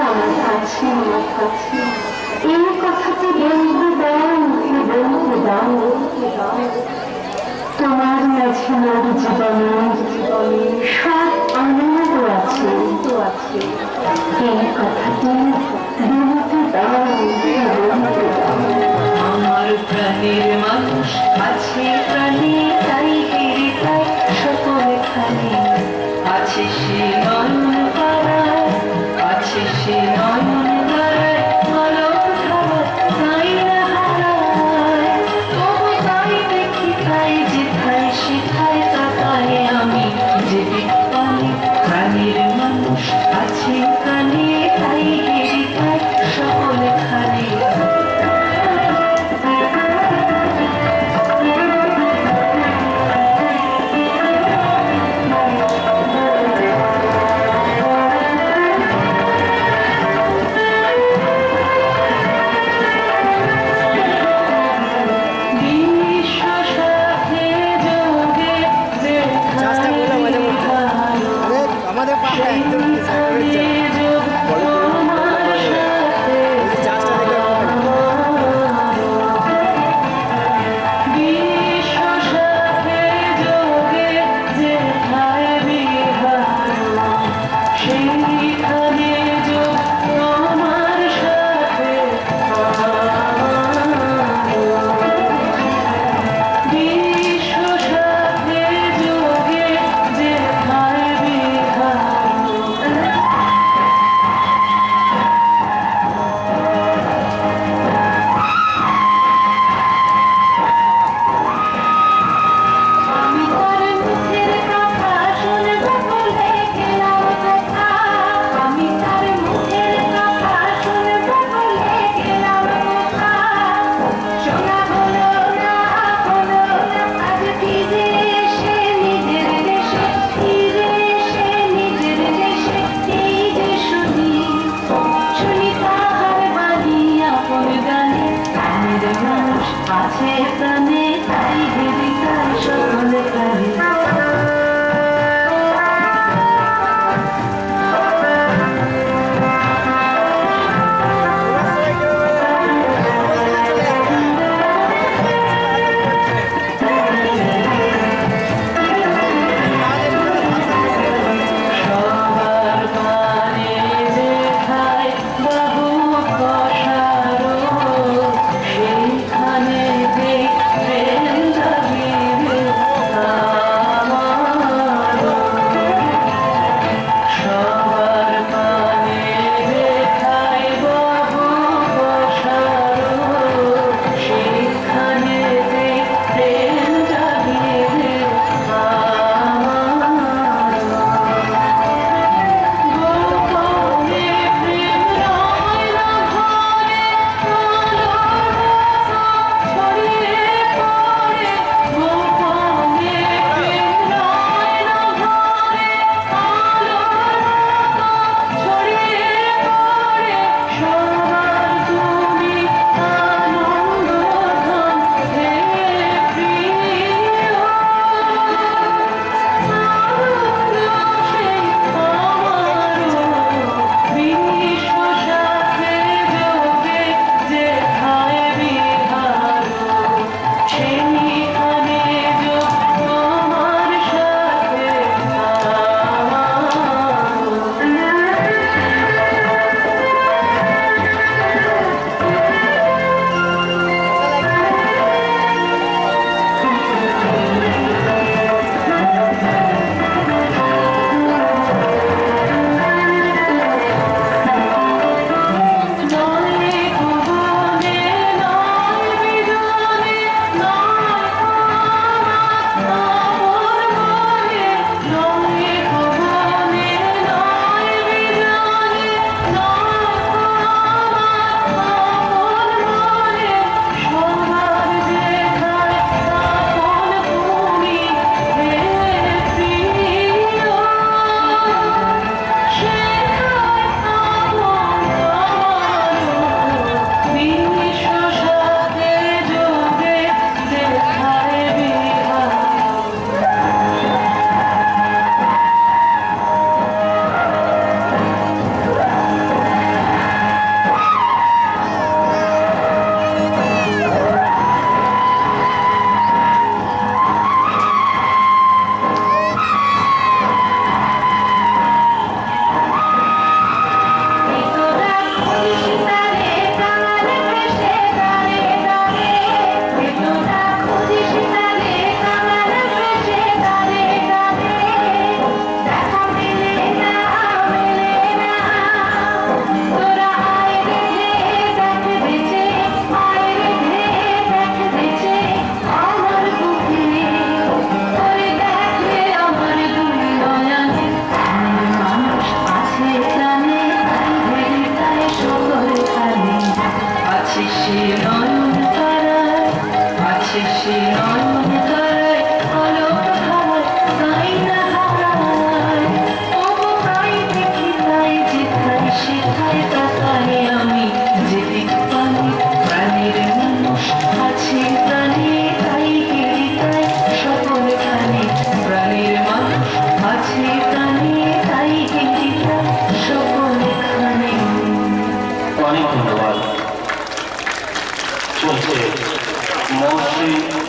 আমার কাছে এই কথাটি বলতে দাও, বলতে দাও, তোমার মাঝে মোর জীবনের সব আনন্দ আছে, এই কথাটি বলতে দাও, বলতে দাও। আমার প্রাণের মানুষ আছে প্রাণী, তাই হেরে তাই সকল খানি আছে সে নয়ন তারায়, আছে সে নয়ন তারায় আলোক ধারা তাই না হারায়। তবু তাই দেখি তাই যেথায় সেথায় তাকায় আমি যে বিজ্ঞানী প্রাণের মানুষ আছে প্রাণী, তাই হেরে তাই সকল খানি। আমাদের পাশে একদম অনেক ধন্যবাদ। চলছে মৌসুমী